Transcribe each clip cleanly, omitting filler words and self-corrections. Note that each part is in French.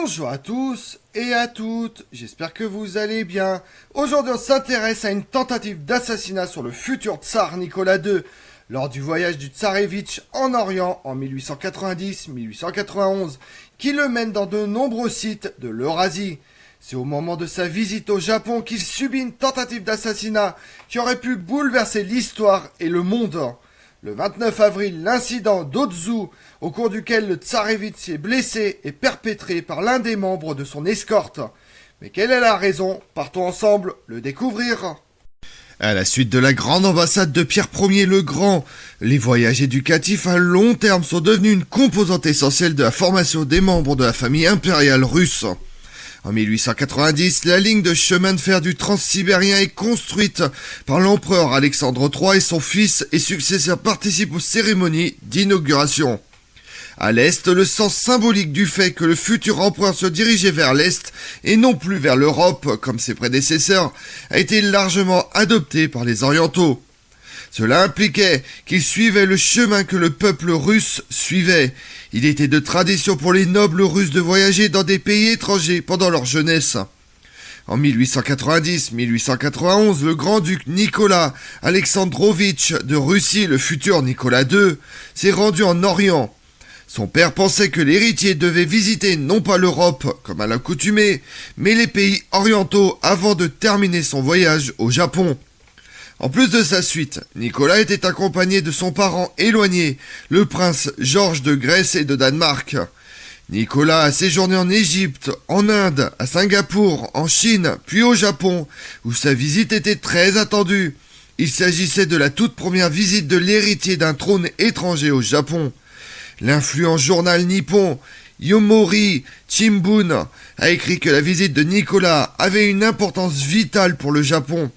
Bonjour à tous et à toutes, j'espère que vous allez bien. Aujourd'hui on s'intéresse à une tentative d'assassinat sur le futur tsar Nicolas II lors du voyage du tsarevitch en Orient en 1890-1891 qui le mène dans de nombreux sites de l'Eurasie. C'est au moment de sa visite au Japon qu'il subit une tentative d'assassinat qui aurait pu bouleverser l'histoire et le monde. Le 29 avril, l'incident d'Otsu, au cours duquel le tsarevitch est blessé, est perpétré par l'un des membres de son escorte. Mais quelle est la raison? Partons ensemble le découvrir. À la suite de la grande ambassade de Pierre Ier le Grand, les voyages éducatifs à long terme sont devenus une composante essentielle de la formation des membres de la famille impériale russe. En 1890, la ligne de chemin de fer du Transsibérien est construite par l'empereur Alexandre III et son fils et successeur participent aux cérémonies d'inauguration. À l'Est, le sens symbolique du fait que le futur empereur se dirigeait vers l'Est et non plus vers l'Europe comme ses prédécesseurs a été largement adopté par les Orientaux. Cela impliquait qu'il suivait le chemin que le peuple russe suivait. Il était de tradition pour les nobles russes de voyager dans des pays étrangers pendant leur jeunesse. En 1890-1891, le grand-duc Nicolas Alexandrovitch de Russie, le futur Nicolas II, s'est rendu en Orient. Son père pensait que l'héritier devait visiter non pas l'Europe, comme à l'accoutumée, mais les pays orientaux avant de terminer son voyage au Japon. En plus de sa suite, Nicolas était accompagné de son parent éloigné, le prince Georges de Grèce et de Danemark. Nicolas a séjourné en Égypte, en Inde, à Singapour, en Chine, puis au Japon, où sa visite était très attendue. Il s'agissait de la toute première visite de l'héritier d'un trône étranger au Japon. L'influent journal nippon Yomiuri Shimbun a écrit que la visite de Nicolas avait une importance vitale pour le Japon.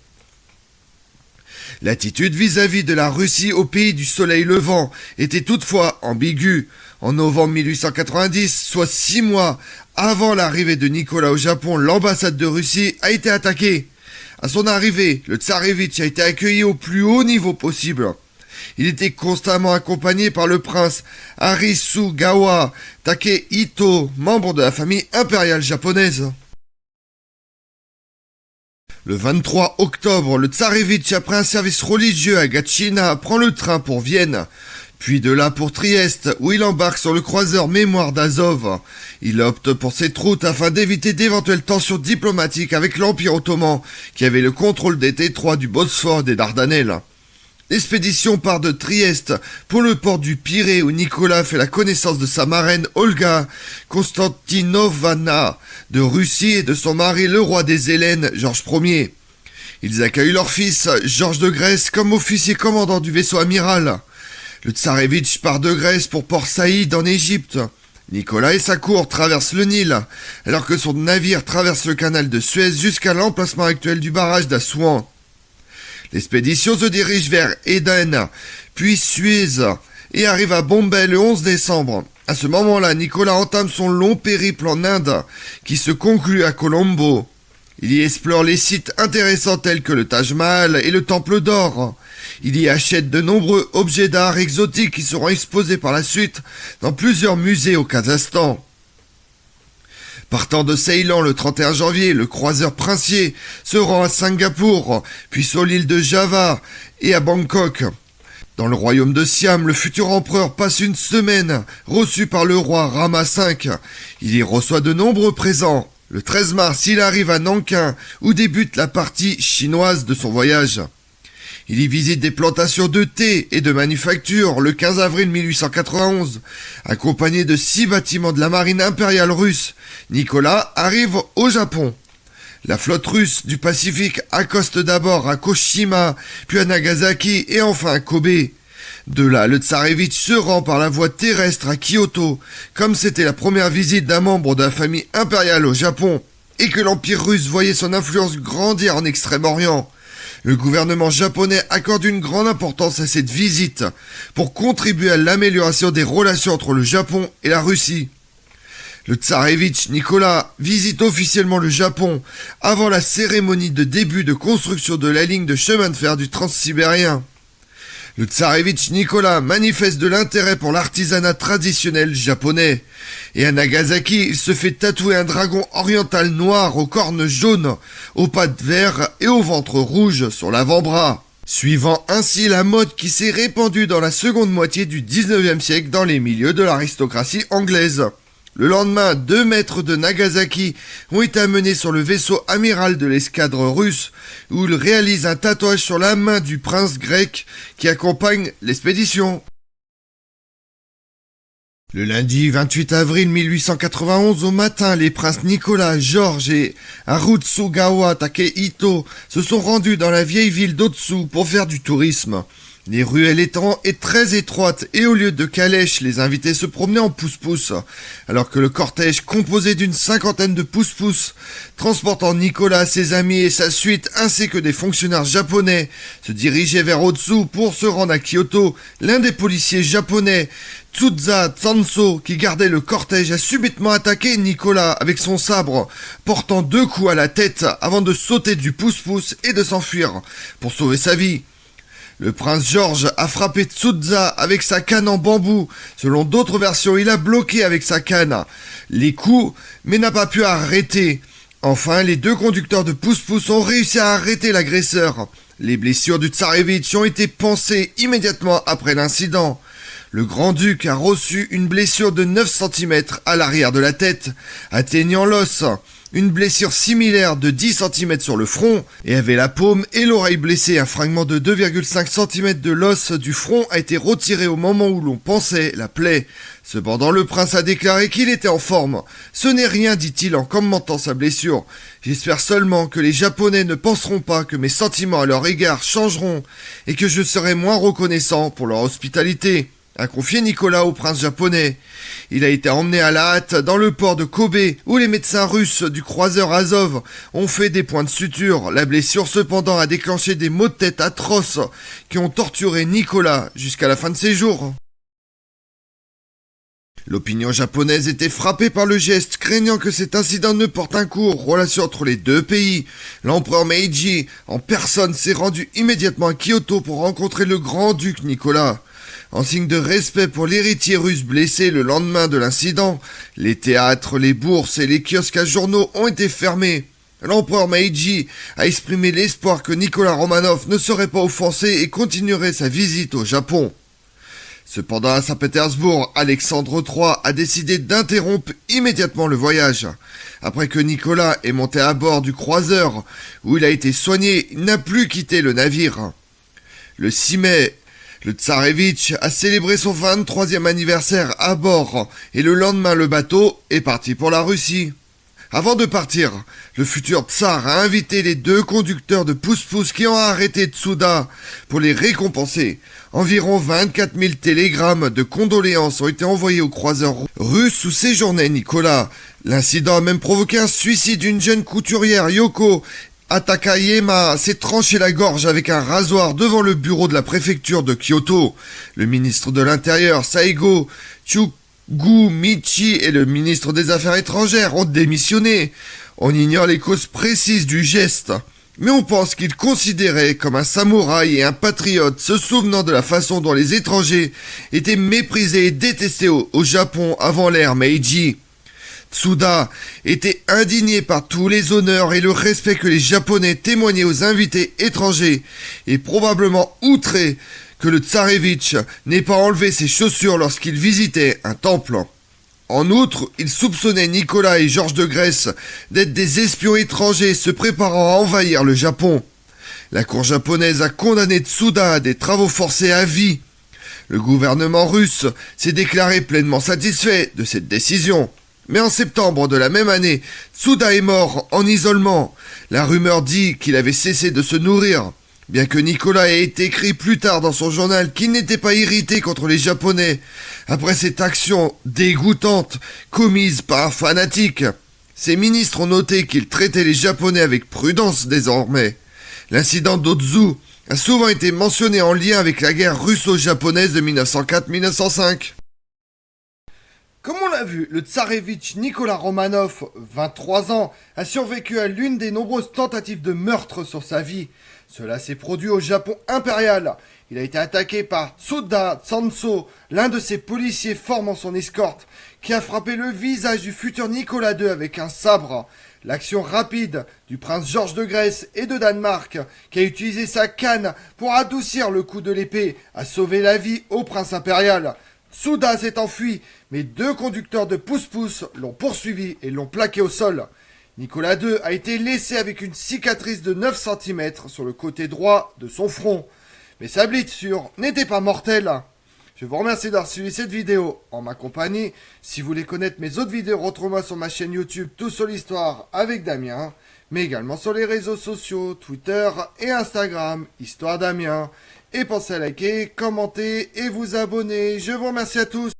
L'attitude vis-à-vis de la Russie au pays du soleil levant était toutefois ambiguë. En novembre 1890, soit 6 mois avant l'arrivée de Nicolas au Japon, l'ambassade de Russie a été attaquée. À son arrivée, le tsarevitch a été accueilli au plus haut niveau possible. Il était constamment accompagné par le prince Arisugawa Takehito, membre de la famille impériale japonaise. Le 23 octobre, le tsarevitch, après un service religieux à Gatchina, prend le train pour Vienne, puis de là pour Trieste, où il embarque sur le croiseur Mémoire d'Azov. Il opte pour cette route afin d'éviter d'éventuelles tensions diplomatiques avec l'Empire ottoman, qui avait le contrôle des détroits du Bosphore et des Dardanelles. L'expédition part de Trieste pour le port du Pirée où Nicolas fait la connaissance de sa marraine Olga Konstantinovna de Russie et de son mari le roi des Hellènes, Georges Ier. Ils accueillent leur fils, Georges de Grèce, comme officier commandant du vaisseau amiral. Le tsarevitch part de Grèce pour Port Saïd en Égypte. Nicolas et sa cour traversent le Nil, alors que son navire traverse le canal de Suez jusqu'à l'emplacement actuel du barrage d'Assouan. L'expédition se dirige vers Éden, puis Suez, et arrive à Bombay le 11 décembre. À ce moment-là, Nicolas entame son long périple en Inde, qui se conclut à Colombo. Il y explore les sites intéressants tels que le Taj Mahal et le Temple d'Or. Il y achète de nombreux objets d'art exotiques qui seront exposés par la suite dans plusieurs musées au Kazakhstan. Partant de Ceylan le 31 janvier, le croiseur princier se rend à Singapour, puis sur l'île de Java et à Bangkok. Dans le royaume de Siam, le futur empereur passe une semaine, reçu par le roi Rama V. Il y reçoit de nombreux présents. Le 13 mars, il arrive à Nankin, où débute la partie chinoise de son voyage. Il y visite des plantations de thé et de manufactures le 15 avril 1891. Accompagné de 6 bâtiments de la marine impériale russe, Nicolas arrive au Japon. La flotte russe du Pacifique accoste d'abord à Koshima, puis à Nagasaki et enfin à Kobe. De là, le tsarevitch se rend par la voie terrestre à Kyoto, comme c'était la première visite d'un membre de la famille impériale au Japon, et que l'Empire russe voyait son influence grandir en Extrême-Orient. Le gouvernement japonais accorde une grande importance à cette visite pour contribuer à l'amélioration des relations entre le Japon et la Russie. Le tsarevitch Nicolas visite officiellement le Japon avant la cérémonie de début de construction de la ligne de chemin de fer du Transsibérien. Le tsarevitch Nicolas manifeste de l'intérêt pour l'artisanat traditionnel japonais. Et à Nagasaki, il se fait tatouer un dragon oriental noir aux cornes jaunes, aux pattes vertes et au ventre rouge sur l'avant-bras. Suivant ainsi la mode qui s'est répandue dans la seconde moitié du 19e siècle dans les milieux de l'aristocratie anglaise. Le lendemain, 2 maîtres de Nagasaki ont été amenés sur le vaisseau amiral de l'escadre russe, où ils réalisent un tatouage sur la main du prince grec qui accompagne l'expédition. Le lundi 28 avril 1891 au matin, les princes Nicolas, Georges et Harutsugawa Takehito se sont rendus dans la vieille ville d'Otsu pour faire du tourisme. Les ruelles étant très étroites et au lieu de calèches, les invités se promenaient en pousse-pousse, alors que le cortège composé d'une 50aine de pousse-pousse, transportant Nicolas, ses amis et sa suite, ainsi que des fonctionnaires japonais, se dirigeait vers Otsu pour se rendre à Kyoto. L'un des policiers japonais, Tsuza Tsanso, qui gardait le cortège, a subitement attaqué Nicolas avec son sabre, portant 2 coups à la tête avant de sauter du pousse-pousse et de s'enfuir pour sauver sa vie. Le prince George a frappé Tsuza avec sa canne en bambou. Selon d'autres versions, il a bloqué avec sa canne les coups, mais n'a pas pu arrêter. Enfin, les 2 conducteurs de pousse-pousse ont réussi à arrêter l'agresseur. Les blessures du tsarevitch ont été pansées immédiatement après l'incident. Le grand-duc a reçu une blessure de 9 cm à l'arrière de la tête, atteignant l'os. Une blessure similaire de 10 cm sur le front et avait la paume et l'oreille blessée. Un fragment de 2,5 cm de l'os du front a été retiré au moment où l'on pansait la plaie. Cependant, le prince a déclaré qu'il était en forme. Ce n'est rien, dit-il en commentant sa blessure. J'espère seulement que les Japonais ne penseront pas que mes sentiments à leur égard changeront et que je serai moins reconnaissant pour leur hospitalité, a confié Nicolas au prince japonais. Il a été emmené à la hâte dans le port de Kobe, où les médecins russes du croiseur Azov ont fait des points de suture. La blessure cependant a déclenché des maux de tête atroces qui ont torturé Nicolas jusqu'à la fin de ses jours. L'opinion japonaise était frappée par le geste, craignant que cet incident ne porte un coup aux relations entre les 2 pays. L'empereur Meiji, en personne, s'est rendu immédiatement à Kyoto pour rencontrer le grand-duc Nicolas. En signe de respect pour l'héritier russe blessé le lendemain de l'incident, les théâtres, les bourses et les kiosques à journaux ont été fermés. L'empereur Meiji a exprimé l'espoir que Nicolas Romanov ne serait pas offensé et continuerait sa visite au Japon. Cependant, à Saint-Pétersbourg, Alexandre III a décidé d'interrompre immédiatement le voyage. Après que Nicolas est monté à bord du croiseur, où il a été soigné, il n'a plus quitté le navire. Le 6 mai, le tsarevitch a célébré son 23e anniversaire à bord et le lendemain le bateau est parti pour la Russie. Avant de partir, le futur tsar a invité les 2 conducteurs de pousse-pousse qui ont arrêté Tsuda pour les récompenser. Environ 24 000 télégrammes de condoléances ont été envoyés au croiseur russe où séjournait Nicolas. L'incident a même provoqué un suicide d'une jeune couturière, Yoko Atakayama, s'est tranché la gorge avec un rasoir devant le bureau de la préfecture de Kyoto. Le ministre de l'Intérieur, Saigo Tsugumichi, et le ministre des Affaires étrangères ont démissionné. On ignore les causes précises du geste, mais on pense qu'il considérait comme un samouraï et un patriote, se souvenant de la façon dont les étrangers étaient méprisés et détestés au Japon avant l'ère Meiji. Tsuda était indigné par tous les honneurs et le respect que les Japonais témoignaient aux invités étrangers, et probablement outré que le tsarevitch n'ait pas enlevé ses chaussures lorsqu'il visitait un temple. En outre, il soupçonnait Nicolas et Georges de Grèce d'être des espions étrangers se préparant à envahir le Japon. La cour japonaise a condamné Tsuda à des travaux forcés à vie. Le gouvernement russe s'est déclaré pleinement satisfait de cette décision. Mais en septembre de la même année, Tsuda est mort en isolement. La rumeur dit qu'il avait cessé de se nourrir. Bien que Nicolas ait été écrit plus tard dans son journal qu'il n'était pas irrité contre les Japonais après cette action dégoûtante commise par un fanatique. Ses ministres ont noté qu'il traitait les Japonais avec prudence désormais. L'incident d'Otsu a souvent été mentionné en lien avec la guerre russo-japonaise de 1904-1905. Comme on l'a vu, le tsarévitch Nicolas Romanov, 23 ans, a survécu à l'une des nombreuses tentatives de meurtre sur sa vie. Cela s'est produit au Japon impérial. Il a été attaqué par Tsuda Sanso, l'un de ses policiers formant son escorte, qui a frappé le visage du futur Nicolas II avec un sabre. L'action rapide du prince Georges de Grèce et de Danemark, qui a utilisé sa canne pour adoucir le coup de l'épée, a sauvé la vie au prince impérial. Tsuda s'est enfui, mais 2 conducteurs de pousse-pousse l'ont poursuivi et l'ont plaqué au sol. Nicolas II a été laissé avec une cicatrice de 9 cm sur le côté droit de son front. Mais sa blessure n'était pas mortelle. Je vous remercie d'avoir suivi cette vidéo en ma compagnie. Si vous voulez connaître mes autres vidéos, retrouvez-moi sur ma chaîne YouTube Tout sur l'Histoire avec Damien, mais également sur les réseaux sociaux, Twitter et Instagram, Histoire Damien. Et pensez à liker, commenter et vous abonner. Je vous remercie à tous.